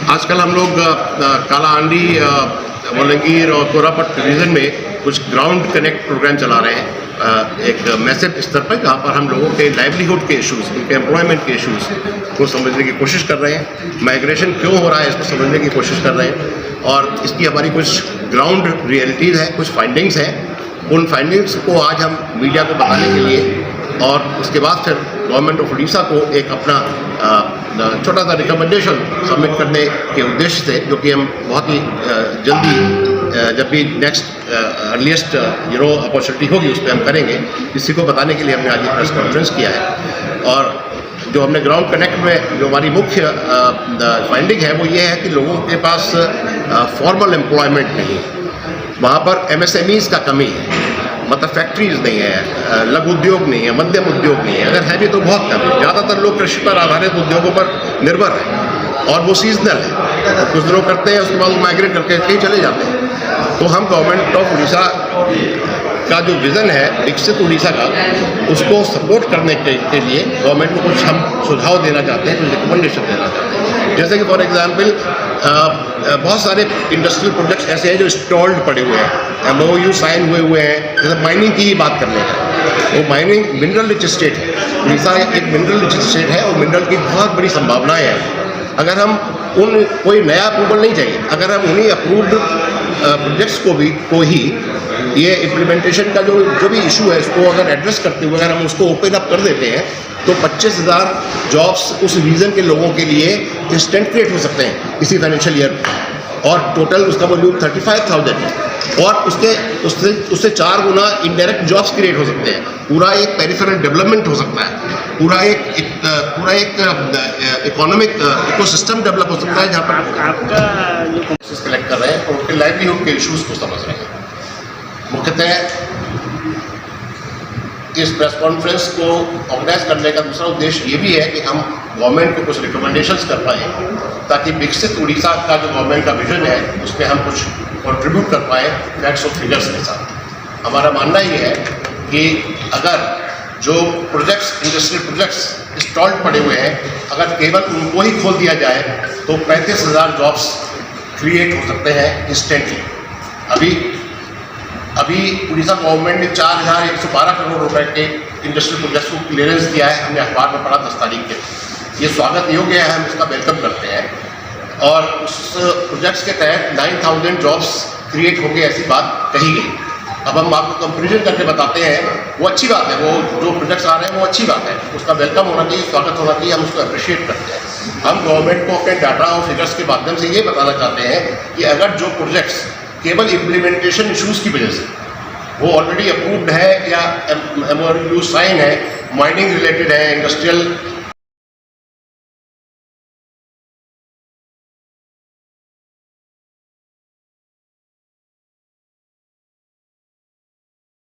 आजकल हम लोग काला आंडी, मुलंगीर और कोरापट रीजन में कुछ ग्राउंड कनेक्ट प्रोग्राम चला रहे हैं एक मैसिव स्तर पर, जहाँ पर हम लोगों के लाइवलीहुड के इश्यूज़, उनके एम्प्लॉयमेंट के इश्यूज़ को समझने की कोशिश कर रहे हैं। माइग्रेशन क्यों हो रहा है इसको समझने की कोशिश कर रहे हैं और इसकी हमारी कुछ ग्राउंड रियलिटीज़ हैं, कुछ फाइंडिंग्स हैं। उन फाइंडिंग्स को आज हम मीडिया को बताने के लिए और उसके बाद फिर गवर्नमेंट ऑफ उड़ीसा को एक अपना छोटा सा रिकमेंडेशन सबमिट करने के उद्देश्य से, जो कि हम बहुत ही जल्दी जब भी नेक्स्ट अर्लीस्ट अपॉर्चुनिटी होगी उस पर हम करेंगे, इसी को बताने के लिए हमने आज ये प्रेस कॉन्फ्रेंस किया है। और जो हमने ग्राउंड कनेक्ट में जो हमारी मुख्य फाइंडिंग है वो ये है कि लोगों के पास फॉर्मल एम्प्लॉयमेंट नहीं है, वहाँ पर MSMEs का कमी है, मतलब फैक्ट्रीज नहीं है, लघु उद्योग नहीं है, मध्यम उद्योग नहीं है, अगर है भी तो बहुत कम है। ज़्यादातर लोग कृषि पर आधारित उद्योगों पर निर्भर हैं और वो सीजनल है, तो कुछ दिनों करते हैं उसके बाद वो माइग्रेट करके कहीं चले जाते हैं। तो हम गवर्नमेंट ऑफ उड़ीसा का जो विज़न है विकसित उड़ीसा का, उसको सपोर्ट करने के लिए गवर्नमेंट को कुछ हम सुझाव देना चाहते हैं, कुछ रिकमेंडेशन देना चाहते हैं। जैसे कि फॉर एग्जांपल बहुत सारे इंडस्ट्रियल प्रोजेक्ट्स ऐसे हैं जो स्टॉल्ड पड़े हुए हैं, MOU साइन हुए हैं। जैसे माइनिंग की ही बात कर लें, वो माइनिंग मिनरल रिच स्टेट है, उड़ीसा एक मिनरल रिच स्टेट है और मिनरल की बहुत बड़ी संभावनाएं हैं। अगर हम कोई नया अप्रूवल नहीं चाहिए, अगर हम उन्हीं अप्रूव्ड प्रोजेक्ट्स को ही ये इम्प्लीमेंटेशन का जो भी इशू है इसको अगर एड्रेस करते हुए अगर हम उसको ओपन अप कर देते हैं तो 25,000 जॉब्स उस रीजन के लोगों के लिए इंस्टेंट क्रिएट हो सकते हैं इसी फाइनेंशियल ईयर में, और टोटल उसका वॉल्यूम 35,000 है और उससे 4 गुना इनडायरेक्ट जॉब्स क्रिएट हो सकते हैं। पूरा एक पेरिफेरल डेवलपमेंट हो सकता है, पूरा एक इकोनॉमिक इकोसिस्टम डेवलप हो सकता है, जहाँ पर आपका जो कलेक्ट कर रहे हैं और उनके लाइवलीहुड के इश्यूज़ को समझ रहे हैं। मुख्यतः इस प्रेस कॉन्फ्रेंस को ऑर्गेनाइज करने का दूसरा उद्देश्य ये भी है कि हम गवर्नमेंट को कुछ रिकमेंडेशंस कर पाएँ, ताकि विकसित उड़ीसा का जो गवर्नमेंट का विजन है उसमें हम कुछ कंट्रीब्यूट कर पाएँ फैक्ट्स और फिगर्स के साथ। हमारा मानना ये है कि अगर जो प्रोजेक्ट्स, इंडस्ट्रियल प्रोजेक्ट्स स्टॉल्ड पड़े हुए हैं, अगर केवल उनको ही खोल दिया जाए तो 35,000 जॉब्स क्रिएट हो सकते हैं इंस्टेंटली। अभी उड़ीसा गवर्नमेंट ने 4,112 करोड़ रुपए के इंडस्ट्रियल प्रोजेक्ट्स को क्लियरेंस दिया है, हमने अखबार में पढ़ा 10 तारीख के। ये स्वागत योग्य है, हम इसका वेलकम करते हैं और उस प्रोजेक्ट्स के तहत 9,000 जॉब्स क्रिएट होंगे ऐसी बात कही गई। अब हम आपको कंपेरिजन करके बताते हैं, वो अच्छी बात है, वो जो प्रोजेक्ट्स आ रहे हैं वो अच्छी बात है, उसका वेलकम होना चाहिए, स्वागत होना चाहिए, हम उसको अप्रिशिएट करते हैं। हम गवर्नमेंट को अपने डाटा और फिगर्स के माध्यम से ये बताना चाहते हैं कि अगर जो प्रोजेक्ट्स केवल इम्प्लीमेंटेशन इश्यूज़ की वजह से वो ऑलरेडी अप्रूव्ड है या MOU साइन है, माइनिंग रिलेटेड है, इंडस्ट्रियल